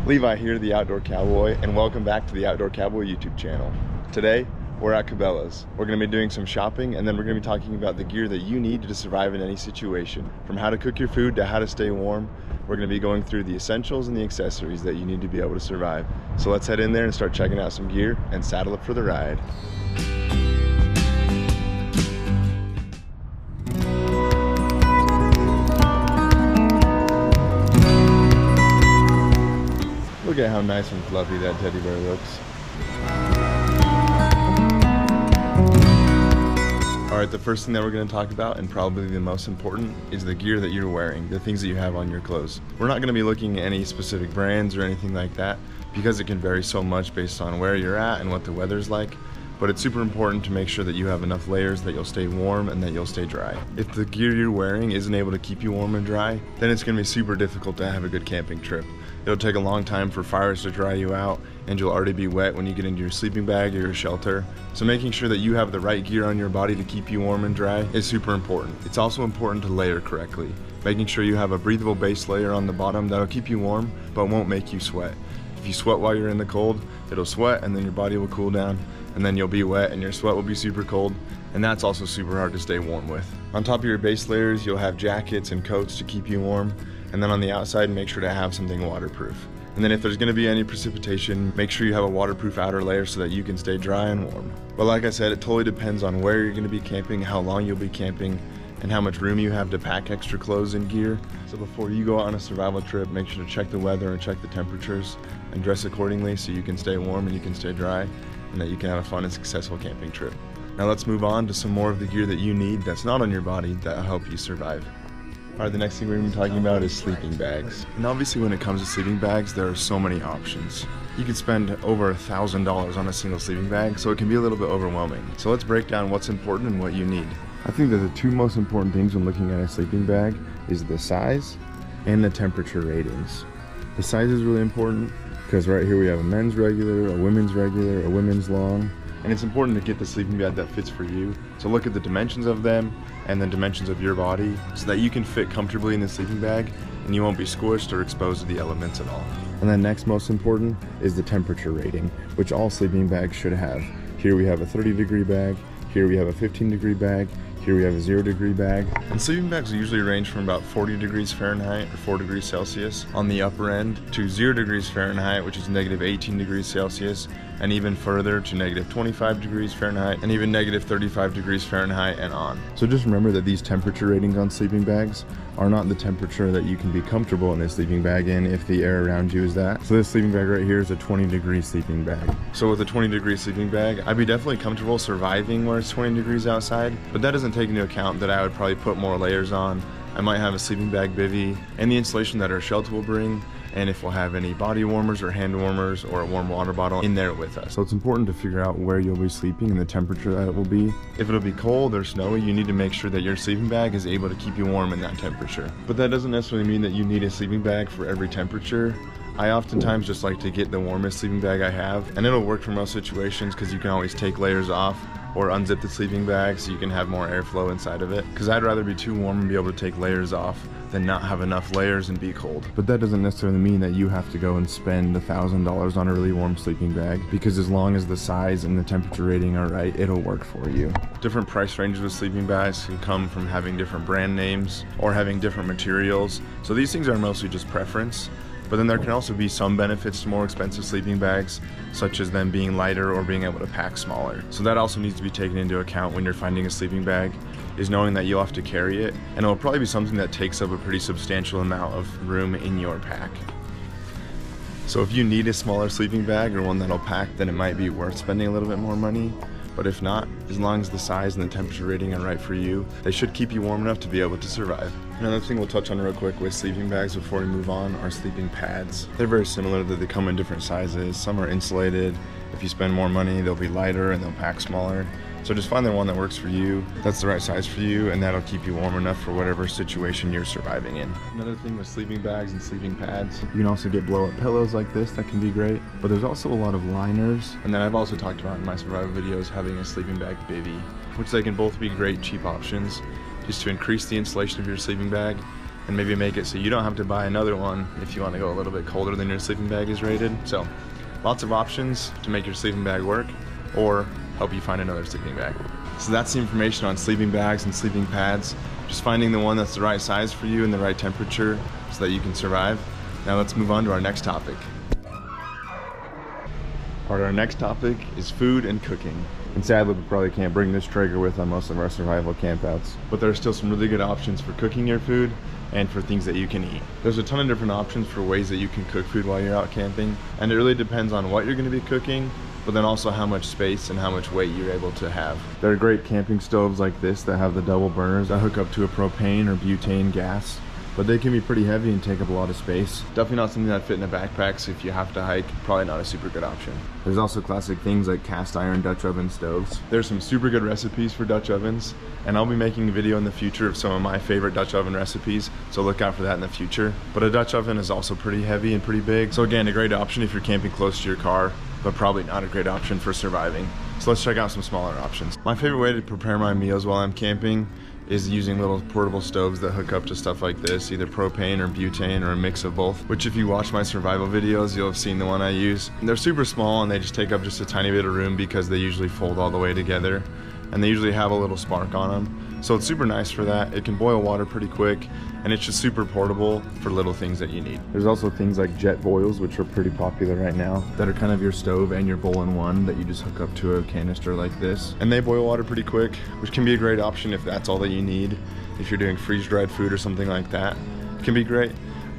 Levi here, the Outdoor Cowboy, and welcome back to the Outdoor Cowboy YouTube channel. Today, we're at Cabela's. We're going to be doing some shopping, and then we're going to be talking about the gear that you need to survive in any situation. From how to cook your food to how to stay warm, we're going to be going through the essentials and the accessories that you need to be able to survive. So let's head in there and start checking out some gear and saddle up for the ride. Look at how nice and fluffy that teddy bear looks. Alright, the first thing that we're going to talk about, and probably the most important, is the gear that you're wearing, the things that you have on your clothes. We're not going to be looking at any specific brands or anything like that, because it can vary so much based on where you're at and what the weather's like. But it's super important to make sure that you have enough layers that you'll stay warm and that you'll stay dry. If the gear you're wearing isn't able to keep you warm and dry, then it's going to be super difficult to have a good camping trip. It'll take a long time for fires to dry you out, and you'll already be wet when you get into your sleeping bag or your shelter. So making sure that you have the right gear on your body to keep you warm and dry is super important. It's also important to layer correctly, making sure you have a breathable base layer on the bottom that'll keep you warm but won't make you sweat. If you sweat while you're in the cold, it'll sweat and then your body will cool down, and then you'll be wet and your sweat will be super cold, and that's also super hard to stay warm with. On top of your base layers, you'll have jackets and coats to keep you warm, and then on the outside, make sure to have something waterproof. And then if there's going to be any precipitation, make sure you have a waterproof outer layer so that you can stay dry and warm. But like I said, it totally depends on where you're going to be camping, how long you'll be camping, and how much room you have to pack extra clothes and gear. So before you go on a survival trip, make sure to check the weather and check the temperatures and dress accordingly so you can stay warm and you can stay dry, and that you can have a fun and successful camping trip. Now let's move on to some more of the gear that you need that's not on your body that'll help you survive. Alright, the next thing we're going to be talking about is sleeping bags. And obviously when it comes to sleeping bags, there are so many options. You could spend over $1,000 on a single sleeping bag, so it can be a little bit overwhelming. So let's break down what's important and what you need. I think that the two most important things when looking at a sleeping bag is the size and the temperature ratings. The size is really important because right here we have a men's regular, a women's regular, a women's long, and it's important to get the sleeping bag that fits for you. So look at the dimensions of them and the dimensions of your body so that you can fit comfortably in the sleeping bag and you won't be squished or exposed to the elements at all. And then next most important is the temperature rating, which all sleeping bags should have. Here we have a 30-degree bag, here we have a 15-degree bag, here we have a 0-degree bag. And sleeping bags usually range from about 40 degrees Fahrenheit or 4 degrees Celsius on the upper end to 0 degrees Fahrenheit, which is negative 18 degrees Celsius, and even further to negative 25 degrees Fahrenheit and even negative 35 degrees Fahrenheit and on. So just remember that these temperature ratings on sleeping bags are not the temperature that you can be comfortable in a sleeping bag in if the air around you is that. So this sleeping bag right here is a 20-degree sleeping bag. So with a 20-degree sleeping bag, I'd be definitely comfortable surviving where it's 20 degrees outside, but that doesn't take into account that I would probably put more layers on. I might have a sleeping bag bivvy and the insulation that our shelter will bring, and if we'll have any body warmers or hand warmers or a warm water bottle in there with us. So it's important to figure out where you'll be sleeping and the temperature that it will be. If it'll be cold or snowy, you need to make sure that your sleeping bag is able to keep you warm in that temperature. But that doesn't necessarily mean that you need a sleeping bag for every temperature. I oftentimes just like to get the warmest sleeping bag I have, and it'll work for most situations because you can always take layers off or unzip the sleeping bag so you can have more airflow inside of it. Because I'd rather be too warm and be able to take layers off than not have enough layers and be cold. But that doesn't necessarily mean that you have to go and spend $1,000 on a really warm sleeping bag, because as long as the size and the temperature rating are right, it'll work for you. Different price ranges with sleeping bags can come from having different brand names or having different materials. So these things are mostly just preference. But then there can also be some benefits to more expensive sleeping bags, such as them being lighter or being able to pack smaller. So that also needs to be taken into account when you're finding a sleeping bag, is knowing that you'll have to carry it, and it'll probably be something that takes up a pretty substantial amount of room in your pack. So if you need a smaller sleeping bag or one that'll pack, then it might be worth spending a little bit more money. But if not, as long as the size and the temperature rating are right for you, they should keep you warm enough to be able to survive. Another thing we'll touch on real quick with sleeping bags before we move on are sleeping pads. They're very similar, that they come in different sizes. Some are insulated. If you spend more money, they'll be lighter and they'll pack smaller. So just find the one that works for you, that's the right size for you, and that'll keep you warm enough for whatever situation you're surviving in. Another thing with sleeping bags and sleeping pads, you can also get blow-up pillows like this that can be great, but there's also a lot of liners. And then I've also talked about in my survival videos having a sleeping bag bivvy, which they can both be great cheap options just to increase the insulation of your sleeping bag and maybe make it so you don't have to buy another one if you want to go a little bit colder than your sleeping bag is rated. So lots of options to make your sleeping bag work or help you find another sleeping bag. So that's the information on sleeping bags and sleeping pads. Just finding the one that's the right size for you and the right temperature so that you can survive. Now let's move on to our next topic. Our next topic is food and cooking. And sadly, we probably can't bring this Traeger with on most of our survival campouts, but there are still some really good options for cooking your food and for things that you can eat. There's a ton of different options for ways that you can cook food while you're out camping, and it really depends on what you're going to be cooking, but then also how much space and how much weight you're able to have. There are great camping stoves like this that have the double burners that hook up to a propane or butane gas, but they can be pretty heavy and take up a lot of space. Definitely not something that fit in a backpack, so if you have to hike, probably not a super good option. There's also classic things like cast iron Dutch oven stoves. There's some super good recipes for Dutch ovens, and I'll be making a video in the future of some of my favorite Dutch oven recipes, so look out for that in the future. But a Dutch oven is also pretty heavy and pretty big, so again, a great option if you're camping close to your car, but probably not a great option for surviving. So let's check out some smaller options. My favorite way to prepare my meals while I'm camping is using little portable stoves that hook up to stuff like this, either propane or butane or a mix of both, which if you watch my survival videos, you'll have seen the one I use. And they're super small and they just take up just a tiny bit of room because they usually fold all the way together, and they usually have a little spark on them. So it's super nice for that. It can boil water pretty quick, and it's just super portable for little things that you need. There's also things like jet boils, which are pretty popular right now, that are kind of your stove and your bowl in one that you just hook up to a canister like this. And they boil water pretty quick, which can be a great option if that's all that you need. If you're doing freeze-dried food or something like that, it can be great.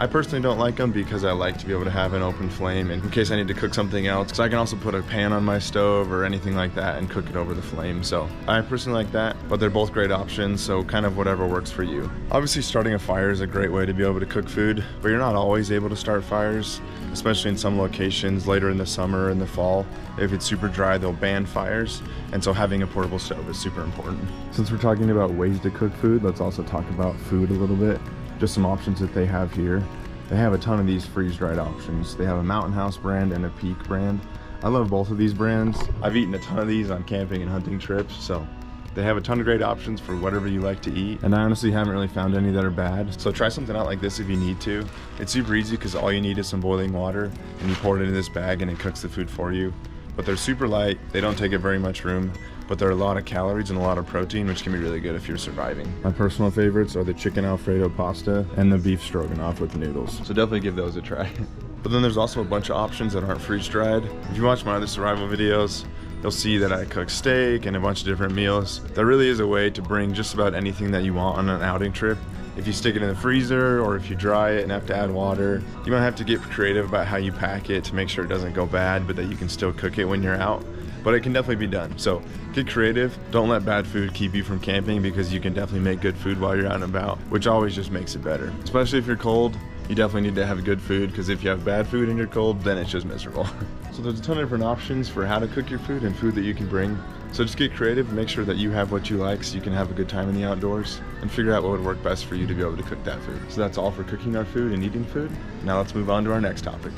I personally don't like them because I like to be able to have an open flame in case I need to cook something else. So I can also put a pan on my stove or anything like that and cook it over the flame. So I personally like that, but they're both great options, so kind of whatever works for you. Obviously starting a fire is a great way to be able to cook food, but you're not always able to start fires, especially in some locations later in the summer or in the fall. If it's super dry, they'll ban fires, and so having a portable stove is super important. Since we're talking about ways to cook food, let's also talk about food a little bit. Just some options that they have here. They have a ton of these freeze-dried options. They have a Mountain House brand and a Peak brand. I love both of these brands. I've eaten a ton of these on camping and hunting trips, so they have a ton of great options for whatever you like to eat, and I honestly haven't really found any that are bad. So try something out like this if you need to. It's super easy because all you need is some boiling water, and you pour it into this bag and it cooks the food for you. But they're super light, they don't take up very much room, but there are a lot of calories and a lot of protein, which can be really good if you're surviving. My personal favorites are the chicken Alfredo pasta and the beef stroganoff with noodles. So definitely give those a try. But then there's also a bunch of options that aren't freeze-dried. If you watch my other survival videos, you'll see that I cook steak and a bunch of different meals. There really is a way to bring just about anything that you want on an outing trip. If you stick it in the freezer or if you dry it and have to add water, you might have to get creative about how you pack it to make sure it doesn't go bad, but that you can still cook it when you're out. But it can definitely be done. So get creative. Don't let bad food keep you from camping, because you can definitely make good food while you're out and about, which always just makes it better. Especially if you're cold, you definitely need to have good food, because if you have bad food and you're cold, then it's just miserable. So there's a ton of different options for how to cook your food and food that you can bring. So just get creative and make sure that you have what you like so you can have a good time in the outdoors, and figure out what would work best for you to be able to cook that food. So that's all for cooking our food and eating food. Now let's move on to our next topic.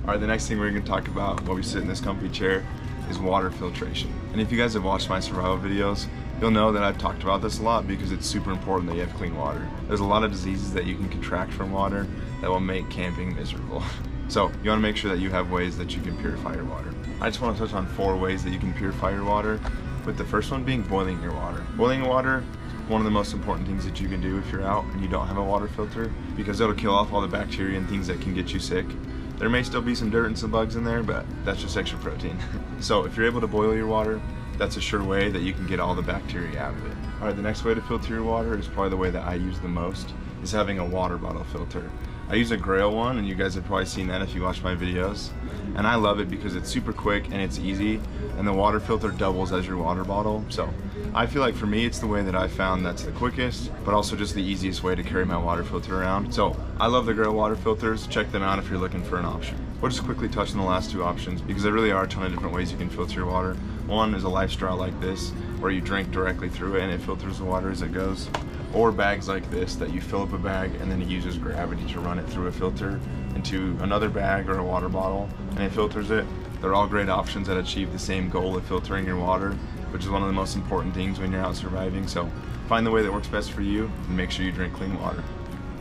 All right, the next thing we're gonna talk about while we sit in this comfy chair is water filtration. And if you guys have watched my survival videos, you'll know that I've talked about this a lot because it's super important that you have clean water. There's a lot of diseases that you can contract from water that will make camping miserable. So you wanna make sure that you have ways that you can purify your water. I just wanna touch on 4 ways that you can purify your water, with the first one being boiling your water. Boiling water is one of the most important things that you can do if you're out and you don't have a water filter, because it'll kill off all the bacteria and things that can get you sick. There may still be some dirt and some bugs in there, but that's just extra protein. So if you're able to boil your water, that's a sure way that you can get all the bacteria out of it. All right, the next way to filter your water is probably the way that I use the most, is having a water bottle filter. I use a Grail one, and you guys have probably seen that if you watch my videos. And I love it because it's super quick and it's easy, and the water filter doubles as your water bottle. So I feel like for me, it's the way that I found that's the quickest, but also just the easiest way to carry my water filter around. So I love the Grail water filters. Check them out if you're looking for an option. We'll just quickly touch on the last 2 options, because there really are a ton of different ways you can filter your water. One is a life straw like this, where you drink directly through it and it filters the water as it goes. Or bags like this that you fill up a bag and then it uses gravity to run it through a filter into another bag or a water bottle, and it filters it. They're all great options that achieve the same goal of filtering your water, which is one of the most important things when you're out surviving. So find the way that works best for you and make sure you drink clean water.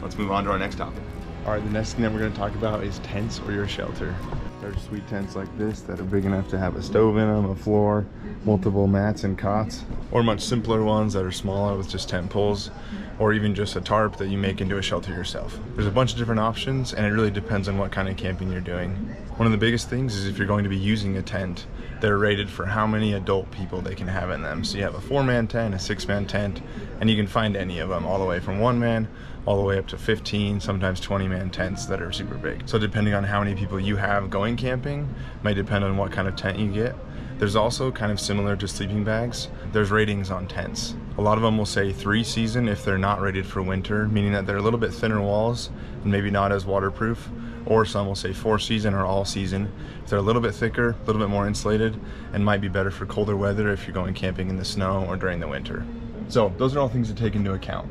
let's move on to our next topic. All right, the next thing that we're gonna talk about is tents or your shelter. There's sweet tents like this that are big enough to have a stove in them, a floor, multiple mats and cots, or much simpler ones that are smaller with just tent poles, or even just a tarp that you make into a shelter yourself. There's a bunch of different options, and it really depends on what kind of camping you're doing. One of the biggest things is if you're going to be using a tent, they're rated for how many adult people they can have in them. So you have a 4-man tent, a 6-man tent, and you can find any of them, all the way from 1 man all the way up to 15, sometimes 20-man tents that are super big. So depending on how many people you have going camping, might depend on what kind of tent you get. There's also, kind of similar to sleeping bags, there's ratings on tents. A lot of them will say 3 season if they're not rated for winter, meaning that they're a little bit thinner walls and maybe not as waterproof. Or some will say 4 season or all season if they're a little bit thicker, a little bit more insulated, and might be better for colder weather if you're going camping in the snow or during the winter. So those are all things to take into account.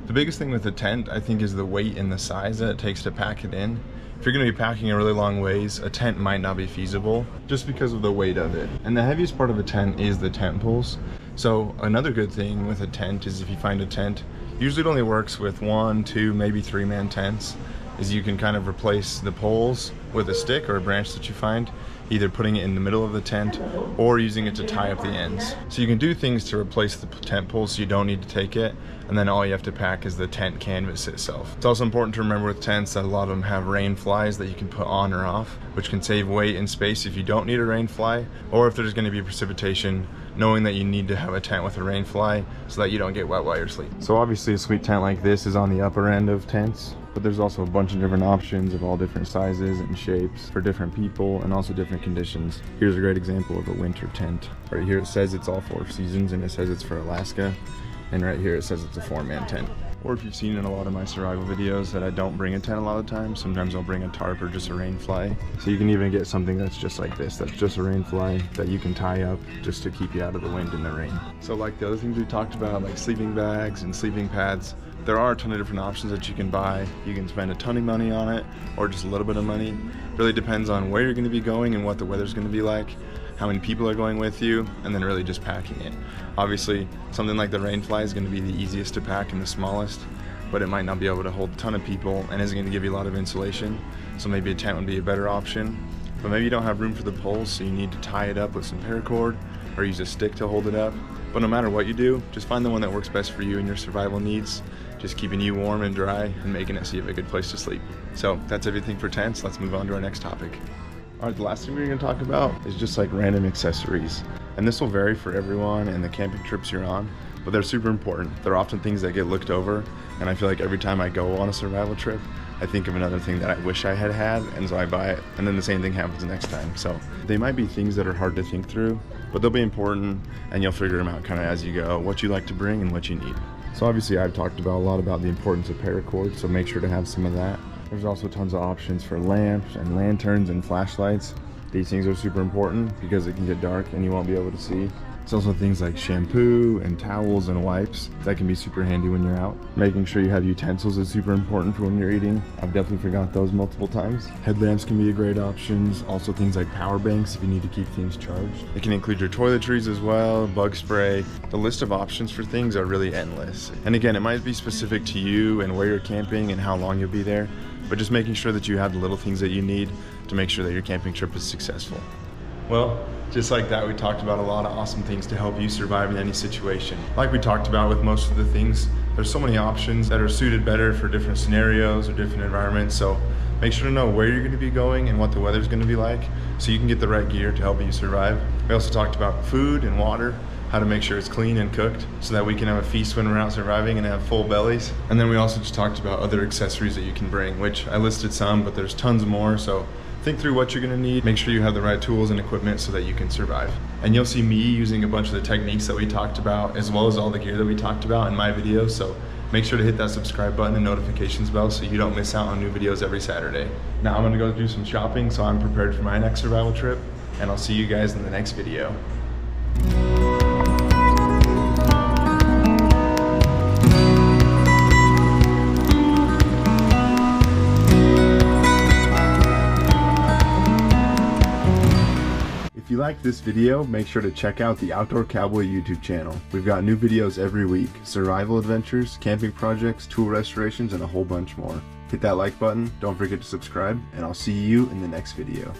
The biggest thing with a tent, I think, is the weight and the size that it takes to pack it in. If you're gonna be packing a really long ways, a tent might not be feasible just because of the weight of it. And the heaviest part of a tent is the tent poles. So another good thing with a tent is if you find a tent, usually it only works with 1, 2, maybe 3-man tents, is you can kind of replace the poles with a stick or a branch that you find, either putting it in the middle of the tent or using it to tie up the ends. So you can do things to replace the tent poles so you don't need to take it, and then all you have to pack is the tent canvas itself. It's also important to remember with tents that a lot of them have Rainflies that you can put on or off, which can save weight and space if you don't need a Rainfly, or if there's going to be precipitation, knowing that you need to have a tent with a Rainfly so that you don't get wet while you're sleeping. So obviously a sweet tent like this is on the upper end of tents, but there's also a bunch of different options of all different sizes and shapes for different people and also different conditions. Here's a great example of a winter tent. Right here it says it's all 4 seasons and it says it's for Alaska. And right here it says it's a 4-man tent. Or if you've seen in a lot of my survival videos that I don't bring a tent a lot of times, sometimes I'll bring a tarp or just a Rainfly. So you can even get something that's just like this, that's just a Rainfly that you can tie up just to keep you out of the wind and the rain. So like the other things we talked about, like sleeping bags and sleeping pads, there are a ton of different options that you can buy. You can spend a ton of money on it or just a little bit of money. It really depends on where you're going to be going and what the weather's going to be like, how many people are going with you, and then really just packing it. Obviously, something like the Rainfly is going to be the easiest to pack and the smallest, but it might not be able to hold a ton of people and isn't going to give you a lot of insulation. So maybe a tent would be a better option. But maybe you don't have room for the poles, so you need to tie it up with some paracord or use a stick to hold it up. But no matter what you do, just find the one that works best for you and your survival needs, just keeping you warm and dry and making it so you have a good place to sleep. So that's everything for tents. Let's move on to our next topic. All right, the last thing we're going to talk about is just like random accessories. And this will vary for everyone and the camping trips you're on, but they're super important. They're often things that get looked over, and I feel like every time I go on a survival trip, I think of another thing that I wish I had had, and so I buy it, and then the same thing happens the next time. So they might be things that are hard to think through, but they'll be important, and you'll figure them out kind of as you go, what you like to bring and what you need. So obviously I've talked about a lot about the importance of paracord, so make sure to have some of that. There's also tons of options for lamps and lanterns and flashlights. These things are super important because it can get dark and you won't be able to see. It's also things like shampoo and towels and wipes that can be super handy when you're out. Making sure you have utensils is super important for when you're eating. I've definitely forgot those multiple times. Headlamps can be a great option. Also things like power banks if you need to keep things charged. It can include your toiletries as well, bug spray. The list of options for things are really endless. And again, it might be specific to you and where you're camping and how long you'll be there, but just making sure that you have the little things that you need to make sure that your camping trip is successful. Well, just like that, we talked about a lot of awesome things to help you survive in any situation. Like we talked about with most of the things, there's so many options that are suited better for different scenarios or different environments. So make sure to know where you're going to be going and what the weather's going to be like so you can get the right gear to help you survive. We also talked about food and water, how to make sure it's clean and cooked so that we can have a feast when we're out surviving and have full bellies. And then we also just talked about other accessories that you can bring, which I listed some, but there's tons more. So think through what you're gonna need. Make sure you have the right tools and equipment so that you can survive. And you'll see me using a bunch of the techniques that we talked about, as well as all the gear that we talked about in my videos. So make sure to hit that subscribe button and notifications bell so you don't miss out on new videos every Saturday. Now I'm gonna go do some shopping so I'm prepared for my next survival trip, and I'll see you guys in the next video. If you liked this video, make sure to check out the Outdoor Cowboy YouTube channel. We've got new videos every week, survival adventures, camping projects, tool restorations, and a whole bunch more. Hit that like button, don't forget to subscribe, and I'll see you in the next video.